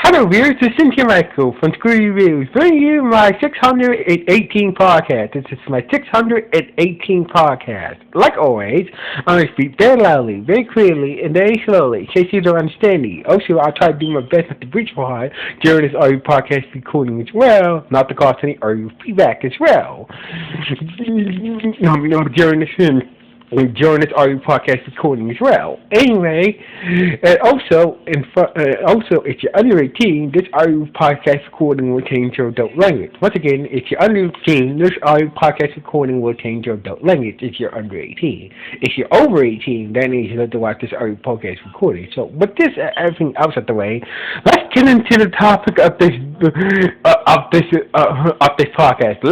Hello, viewers. This is Cynthia Michael from Screw Reviews, bringing you my 618 podcast. This is my 618 podcast. Like always, I'm going to speak very loudly, very clearly, and very slowly, in case you don't understand me. Also, I'll try to do my best not to breach my heart during this audio podcast recording as well, not to cause any audio feedback as well. During this audio podcast recording as well. Anyway, and also, if you're under 18, this audio podcast recording will change your adult language. Once again, if you're under 18, this audio podcast recording will change your adult language if you're under 18. If you're over 18, then you have to watch this audio podcast recording. So, with this everything else out the way, let's get into the topic of this podcast.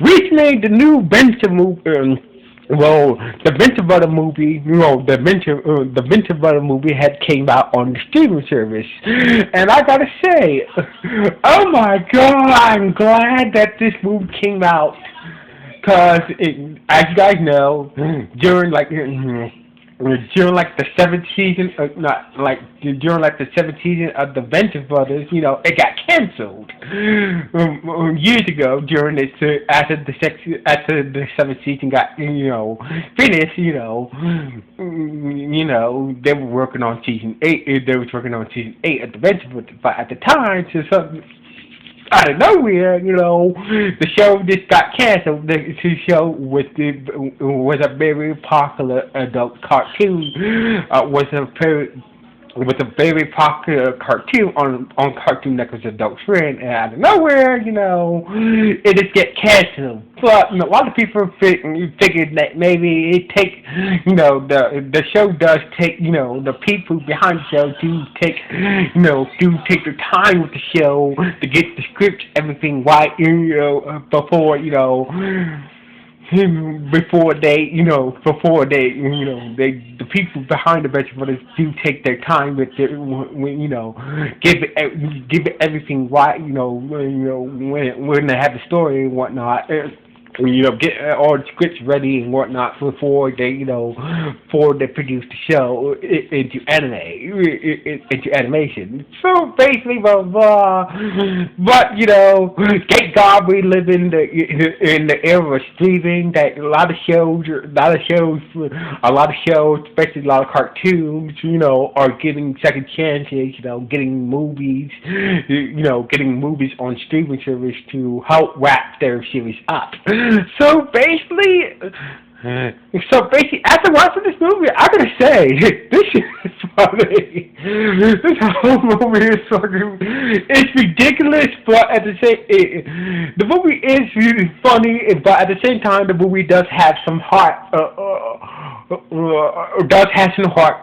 Recently, the new Benson movie. The Venture Brother movie, the Venture Brother movie had came out on the streaming service, and I gotta say, oh my God, I'm glad that this movie came out, cause as you guys know, during the seventh season, the seventh season of the Venture Brothers, it got canceled years ago. After the seventh season got finished, they were working on season 8. They was working on season 8 of the Venture Brothers, but at the time, out of nowhere, the show just got canceled. The show was a very popular adult cartoon. Was a very popular cartoon on Cartoon Network's Adult Swim, and out of nowhere, it just get canceled. But a lot of people figured that maybe it take, the show does take, the people behind the show do take the time with the show to get the script, everything right, before the people behind the Venture Brothers do take their time with it, give it everything right, when they have the story and whatnot. Get all the scripts ready and whatnot before they produce the show into animation. So basically, blah blah. But thank God we live in the era of streaming. That a lot of shows, especially a lot of cartoons, are getting second chances. Getting movies, getting movies on streaming service to help wrap their series up. So basically, after watching this movie, I gotta say, this is funny. This whole movie is fucking, it's ridiculous, but at the the movie is really funny, but at the same time, the movie does have some heart,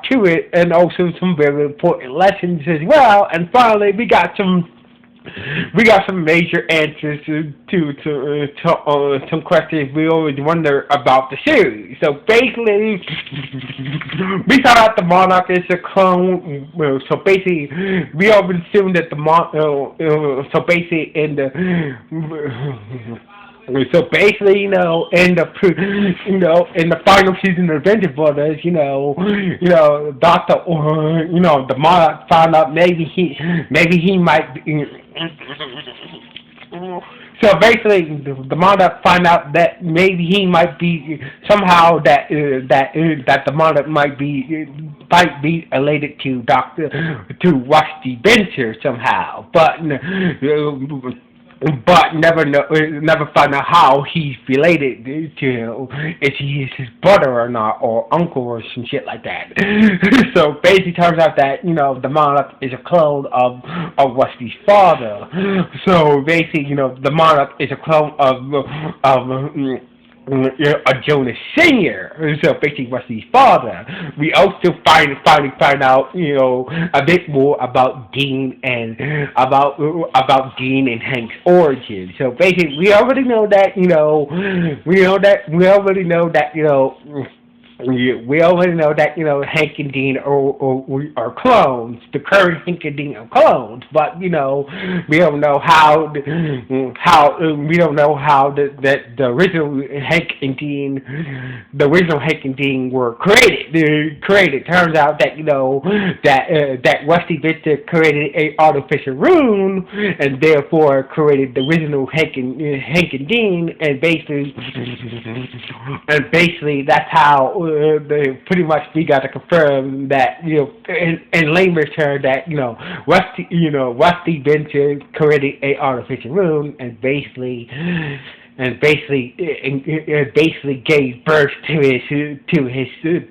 to it, and also some very important lessons as well. And finally, we got some major answers to some questions we always wonder about the series. So basically, we found out the Monarch is a clone. So basically, we always assumed that the in the final season of Venture Brothers, the Monarch found out maybe he might be. So basically, the Monarch find out that maybe he might be somehow that the Monarch might be related to Rusty Venture somehow, but never find out how he's related to, if he is his brother or not, or uncle or some shit like that. So basically, turns out that the Monarch is a clone of Rusty's father. So basically, the Monarch is a clone of a Jonas Sr. So basically, Rusty's father. We also finally find out, a bit more about Dean and Hank's origin. So basically, we already know that, we already know that Hank and Dean are clones. The current Hank and Dean are clones, but we don't know we don't know how that the original Hank and Dean, were created. They're created. Turns out that that Rusty Victor created a artificial rune, and therefore created the original Hank and Dean, and basically that's how they pretty much we got to confirm that in layman's terms that Rusty Venture created a artificial rune, and basically gave birth to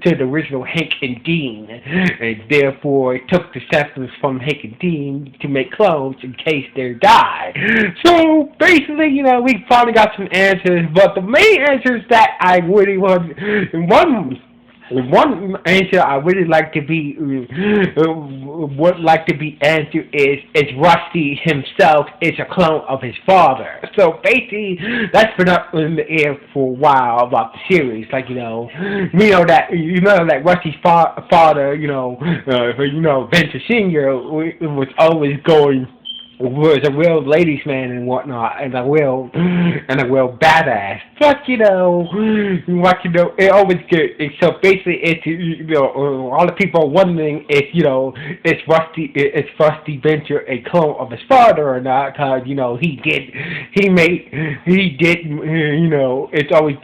the original Hank and Dean, and therefore took the samples from Hank and Dean to make clones in case they die. So basically, we finally got some answers, but the main answers that I really want, one answer I really like to be would like to be answered is Rusty himself is a clone of his father. So basically, that's been up in the air for a while about the series. Like we know that Rusty's father, Venture Senior, was always was a real ladies man and whatnot, and a real badass. But it always good. So basically, it's all the people are wondering if is Rusty Venture a clone of his father or not? Because it's always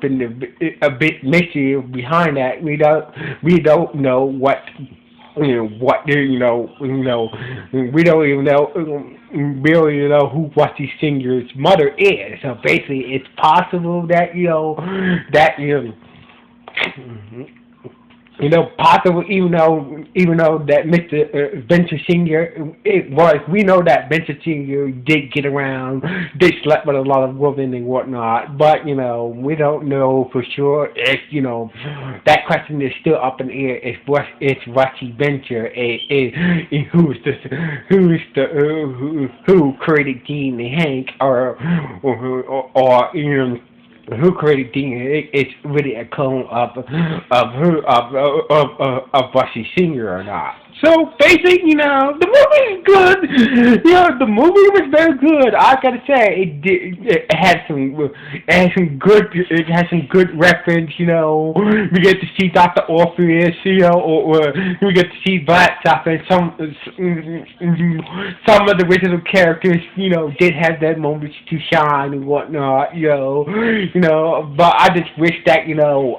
been a bit mystery behind that. We don't know what. We don't even know who Rusty Singer's mother is. So basically, it's possible that possible, even though that Mr. Venture Senior, we know that Venture Senior did get around, did slept with a lot of women and whatnot, but we don't know for sure if that question is still up in the air. It's Rusty Venture, who created Dean and Hank, or who created Dean? It's really a clone of Rusty Senior or not. So basically, the movie is good. The movie was very good. I gotta say, it had some good reference. We get to see Dr. Orpheus. Or we get to see Black Stuff, and some of the original characters. Did have their moments to shine and whatnot. But I just wish that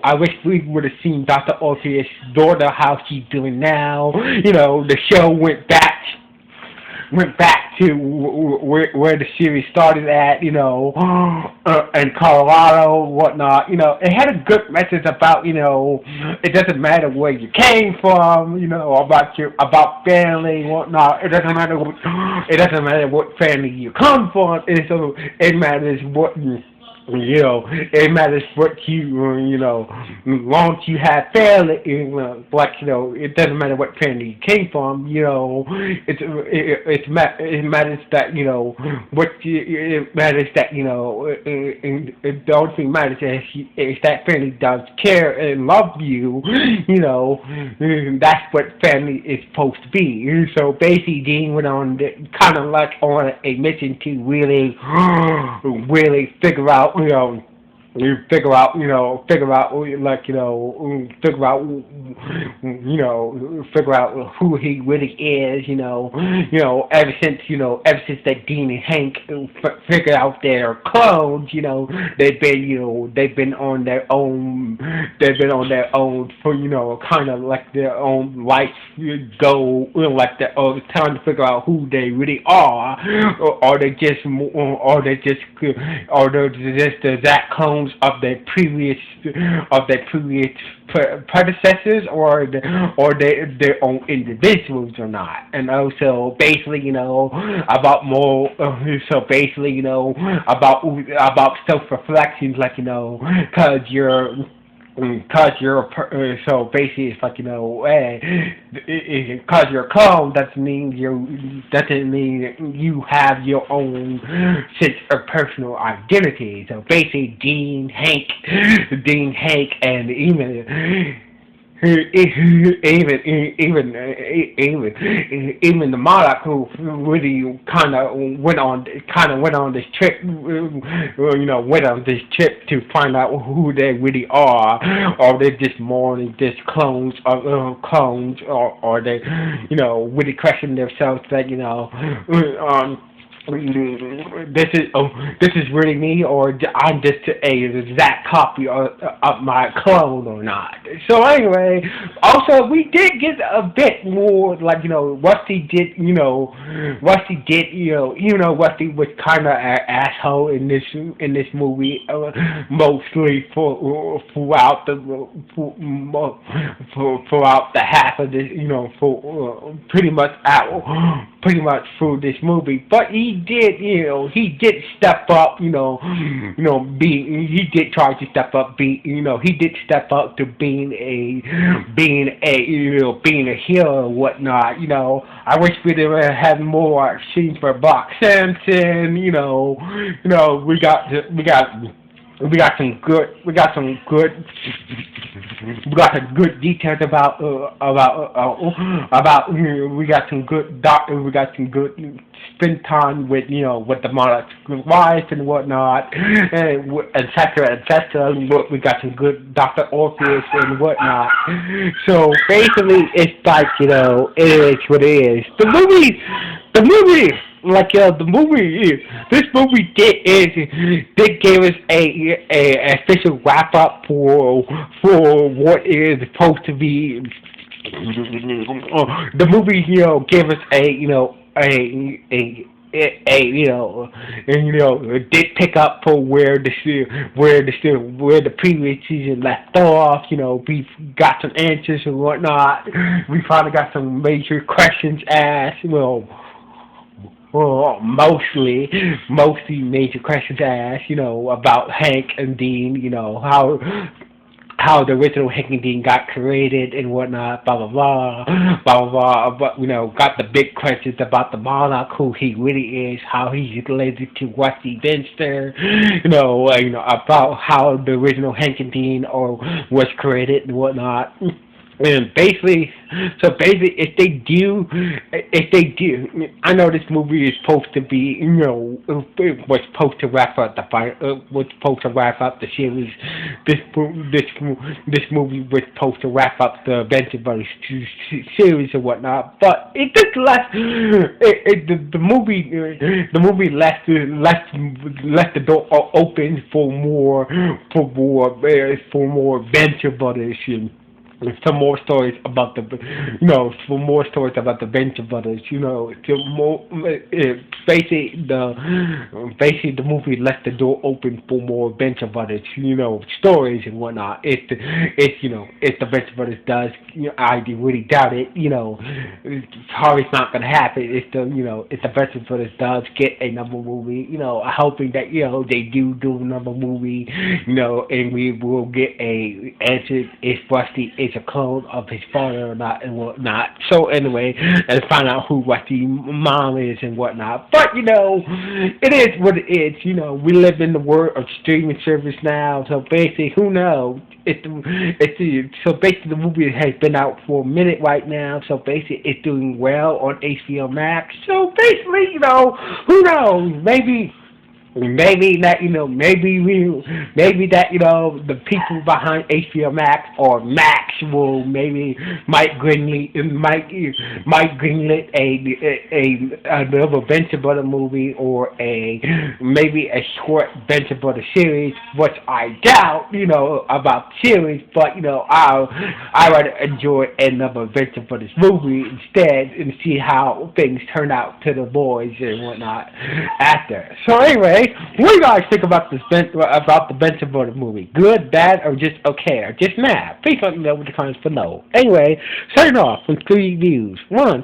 I wish we would have seen Dr. Orpheus' daughter, how she's doing now. The show went back to where the series started at, in Colorado, whatnot. It had a good message about, it doesn't matter where you came from, about family, whatnot. It doesn't matter what family you come from. It matters what it matters what long as you have family, it doesn't matter what family you came from, it matters that, it matters that, the only thing matters is that family does care and love you, that's what family is supposed to be. So basically, Dean went on kind of like on a mission to really figure out figure out who he really is, ever since that Dean and Hank figured out their clones, they've been on their own for, kind of like their own life goal, like that, or trying to figure out who they really are, or they're just that clones of their previous predecessors, or their own individuals or not. And also basically about about self-reflections, like because Cause you're so basically it's like cause you're a clone doesn't mean you have your own sense of personal identity. So basically, Dean Hank, and even the monarch who really kind of went on this trip, went on this trip to find out who they really are, or they're just more than just or they, really question themselves that this is really me, or I'm just a exact copy of my clone or not. So anyway, also we did get a bit more like Rusty did, Rusty was kind of an asshole in this movie, mostly throughout the half of this, for pretty much through this movie, but he did step up, he did try to step up, he did step up to being a hero and whatnot. I wish we did have more scenes for Brock Simpson. We got some good details we got some good spend time with the monarch's wife and whatnot, and etc. We got some good Dr. Orpheus and whatnot. So basically it's like it is what it is. The movie this movie did give us a official wrap up for what is supposed to be. The movie, gave us it did pick up for where the previous season left off. We got some answers and whatnot. We finally got some major questions asked. Well, mostly major questions asked, about Hank and Dean, how the original Hank and Dean got created and whatnot, blah blah blah, blah blah blah. But got the big questions about the monarch, who he really is, how he's related to Rusty Venster, about how the original Hank and Dean was created and whatnot. And basically, if they do, I know this movie is supposed to be, it was supposed to wrap up the series. This movie was supposed to wrap up the Venture Brothers series and whatnot, but it just left the movie left the door open for more Venture Brothers. Some more stories about the Venture Brothers. Basically the movie left the door open for more Venture Brothers. Stories and whatnot. If the Venture Brothers does, I really doubt it. It's probably not gonna happen. If the Venture Brothers does get another movie, hoping that they do another movie, and we will get a answer if Rusty is a clone of his father or not and whatnot. So anyway, and find out who Rusty's mom is and whatnot. But it is what it is. We live in the world of streaming service now. So basically, who knows? So basically the movie has been out for a minute right now. So basically it's doing well on HBO Max. So basically, who knows? Maybe that the people behind HBO Max or Max will might greenlit another Venture Brother movie, or maybe a short Venture Brother series, which I doubt about the series, but I rather enjoy another Venture Brothers movie instead and see how things turn out to the boys and whatnot after. So anyway, what do you guys think about the Venture Brothers movie? Good, bad, or just okay, or just mad? Please let me know in the comments below. Anyway, signing off with 3 views. 1,